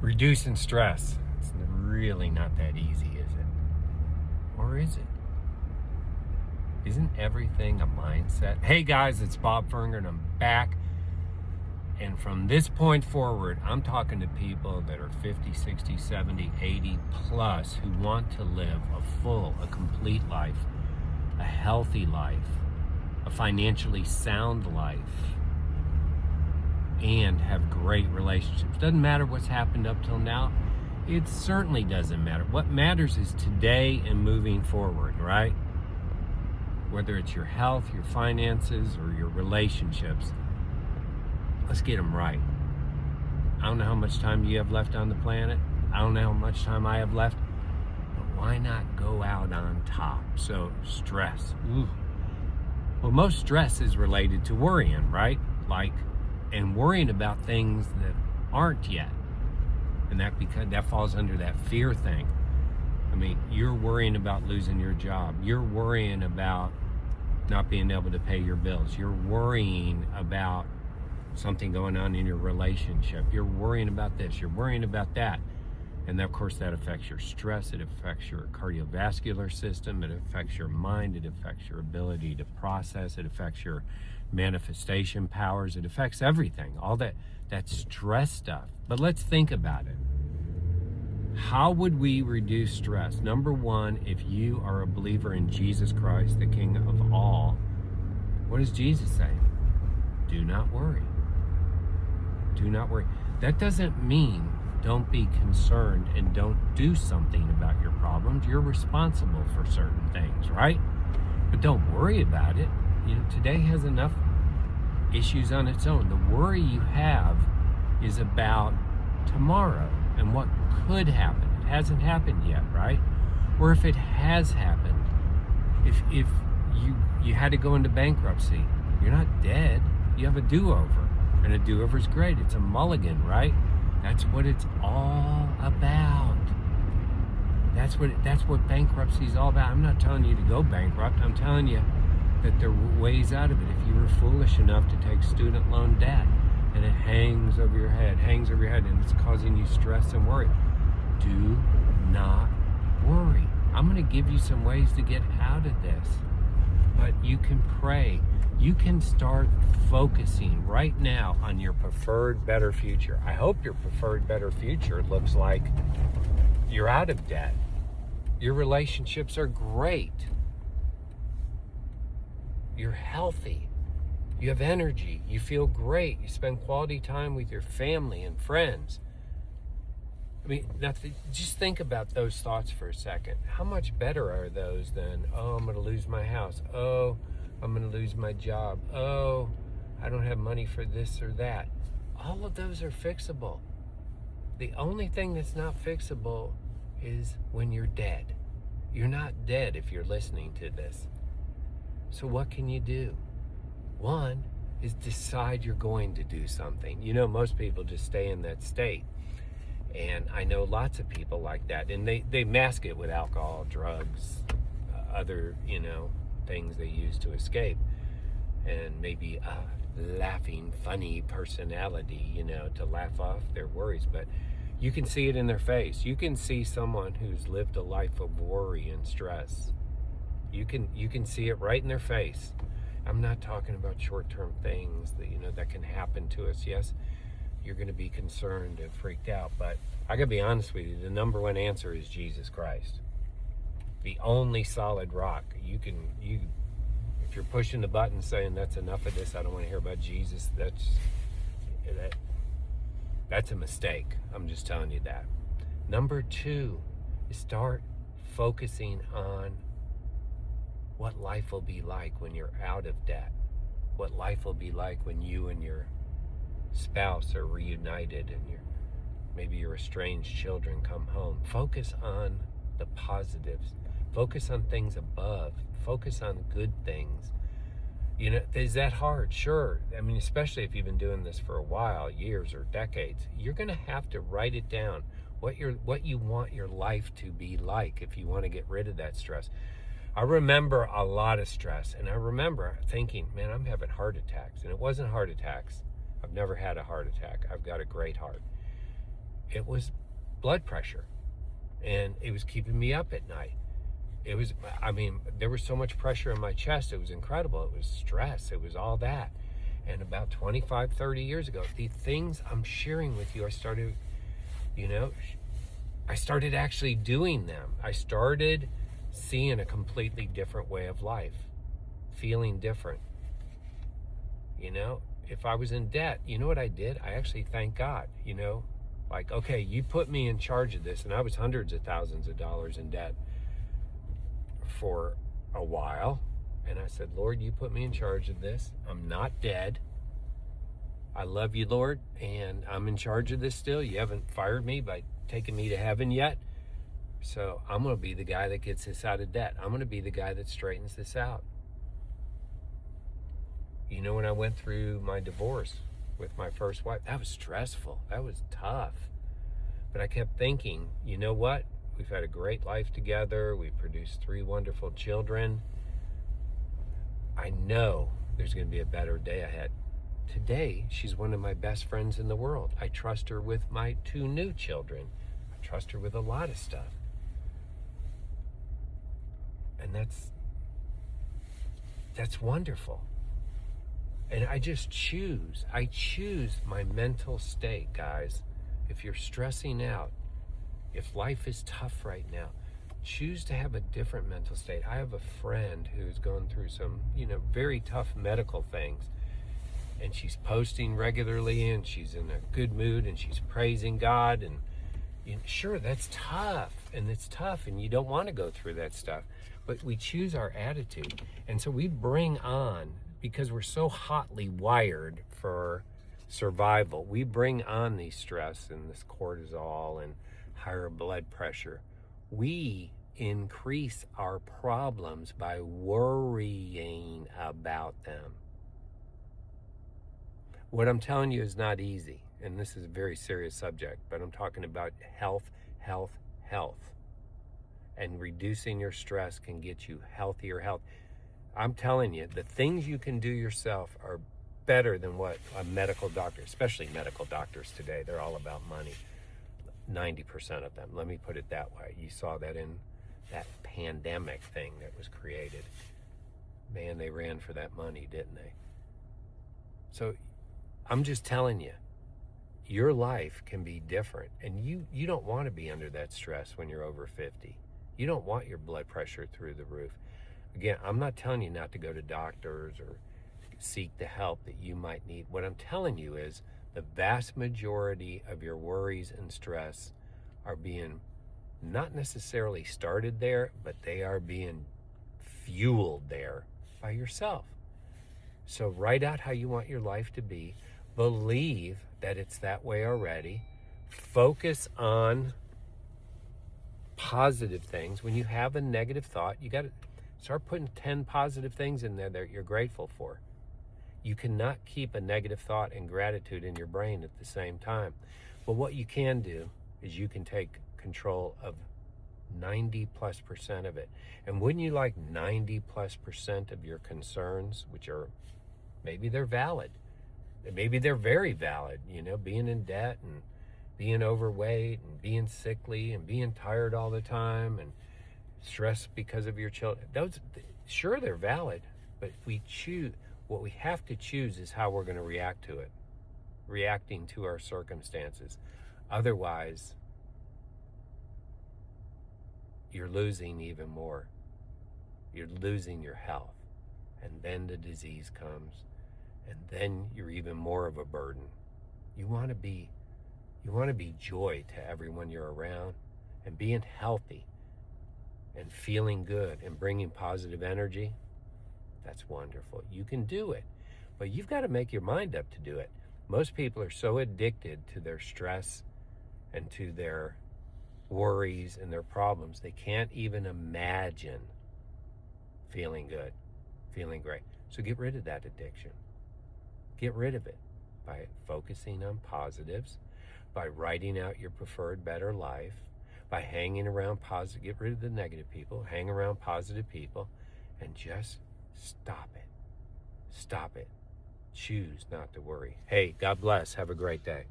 Reducing stress. It's really not that easy, is it? Or is it? Isn't everything a mindset? Hey guys, it's Bob Fernger and I'm back. And from this point forward, I'm talking to people that are 50, 60, 70, 80 plus who want to live a full, a complete life, a healthy life, a financially sound life, and have great relationships. Doesn't matter what's happened up till now. It certainly doesn't matter. What matters is today and moving forward, right? Whether it's your health, your finances, or your relationships, let's get them right. I don't know how much time you have left on the planet. I don't know how much time I have left. But why not go out on top? So, stress. Ooh. Well, most stress is related to worrying, right? And worrying about things that aren't yet. And that falls under that fear thing. I mean, you're worrying about losing your job. You're worrying about not being able to pay your bills. You're worrying about something going on in your relationship. You're worrying about this. You're worrying about that. And of course, that affects your stress. It affects your cardiovascular system. It affects your mind. It affects your ability to process. It affects your manifestation powers. It affects everything. All that stress stuff. But let's think about it. How would we reduce stress? Number one, if you are a believer in Jesus Christ, the King of all, what does Jesus say? Do not worry. Do not worry. That doesn't mean don't be concerned and don't do something about your problems. You're responsible for certain things, right? But don't worry about it. You know, today has enough issues on its own. The worry you have is about tomorrow and what could happen. It hasn't happened yet, right? Or if it has happened, if you had to go into bankruptcy, you're not dead. You have a do-over. And a do-over is great. It's a mulligan, right? That's what it's all about. That's what bankruptcy is all about. I'm not telling you to go bankrupt. I'm telling you that there are ways out of it. If you were foolish enough to take student loan debt and it hangs over your head, and it's causing you stress and worry, do not worry. I'm going to give you some ways to get out of this. But you can pray. You can start focusing right now on your preferred better future. I hope your preferred better future looks like you're out of debt. Your relationships are great. You're healthy. You have energy. You feel great. You spend quality time with your family and friends. I mean, just think about those thoughts for a second. How much better are those than, oh, I'm going to lose my house. Oh, I'm going to lose my job. Oh, I don't have money for this or that. All of those are fixable. The only thing that's not fixable is when you're dead. You're not dead if you're listening to this. So what can you do? One is decide you're going to do something. You know, most people just stay in that state. And I know lots of people like that. And they mask it with alcohol, drugs, other, things they use to escape. And maybe a laughing, funny personality, to laugh off their worries. But you can see it in their face. You can see someone who's lived a life of worry and stress. You can see it right in their face. I'm not talking about short-term things that, that can happen to us. Yes, you're going to be concerned and freaked out. But I got to be honest with you, the number one answer is Jesus Christ. The only solid rock. If you're pushing the button saying that's enough of this, I don't want to hear about Jesus, that's a mistake. I'm just telling you that. Number two is start focusing on what life will be like when you're out of debt. What life will be like when you and your spouse are reunited and maybe your estranged children come home. Focus on the positives. Focus on things above. Focus on good things. Is that hard? Sure. I mean, especially if you've been doing this for a while, years or decades, you're going to have to write it down. What you want your life to be like if you want to get rid of that stress. I remember a lot of stress, and I remember thinking, man, I'm having heart attacks. And it wasn't heart attacks. I've never had a heart attack. I've got a great heart. it was blood pressure, and it was keeping me up at night. It was, I mean, there was so much pressure in my chest. It was incredible. It was stress. It was all that. And about 25, 30 years ago, the things I'm sharing with you, I started actually doing them. I started seeing a completely different way of life, feeling different. If I was in debt, you know what I did? I actually thanked God, like, okay, you put me in charge of this. And I was hundreds of thousands of dollars in debt for a while. And I said, Lord, you put me in charge of this. I'm not dead. I love you, Lord, and I'm in charge of this still. You haven't fired me by taking me to heaven yet. So I'm going to be the guy that gets this out of debt. I'm going to be the guy that straightens this out. When I went through my divorce with my first wife, that was stressful. That was tough. But I kept thinking, you know what? We've had a great life together. We've produced 3 wonderful children. I know there's going to be a better day ahead. Today, she's one of my best friends in the world. I trust her with my 2 new children. I trust her with a lot of stuff. And that's wonderful. And I choose my mental state, guys. If you're stressing out, if life is tough right now, choose to have a different mental state. I have a friend who's going through some, very tough medical things. And she's posting regularly, and she's in a good mood, and she's praising God. And sure, that's tough, and it's tough, and you don't want to go through that stuff. But we choose our attitude. And so we bring on, because we're so hotly wired for survival, we bring on these stress and this cortisol and higher blood pressure. We increase our problems by worrying about them. What I'm telling you is not easy, and this is a very serious subject, but I'm talking about health. And reducing your stress can get you healthier health. I'm telling you, the things you can do yourself are better than what a medical doctor, especially medical doctors today, they're all about money. 90% of them, let me put it that way. You saw that in that pandemic thing that was created. Man, they ran for that money, didn't they? So I'm just telling you, your life can be different, and you don't want to be under that stress when you're over 50. You don't want your blood pressure through the roof. Again, I'm not telling you not to go to doctors or seek the help that you might need. What I'm telling you is the vast majority of your worries and stress are being not necessarily started there, but they are being fueled there by yourself. So write out how you want your life to be. Believe that it's that way already. Focus on positive things. When you have a negative thought, you got to start putting 10 positive things in there that you're grateful for. You cannot keep a negative thought and gratitude in your brain at the same time. But what you can do is you can take control of 90+% of it. And wouldn't you like 90+% of your concerns, which are, maybe they're valid, maybe they're very valid, being in debt and being overweight and being sickly and being tired all the time and stressed because of your children. Those, sure, they're valid, but what we have to choose is how we're going to react to it, reacting to our circumstances. Otherwise, you're losing even more. You're losing your health, and then the disease comes, and then you're even more of a burden. You want to be joy to everyone you're around, and being healthy and feeling good and bringing positive energy. That's wonderful. You can do it, but you've got to make your mind up to do it. Most people are so addicted to their stress and to their worries and their problems, they can't even imagine feeling good, feeling great. So get rid of that addiction. Get rid of it by focusing on positives, by writing out your preferred better life, by hanging around positive, get rid of the negative people, hang around positive people, and just stop it. Stop it. Choose not to worry. Hey, God bless. Have a great day.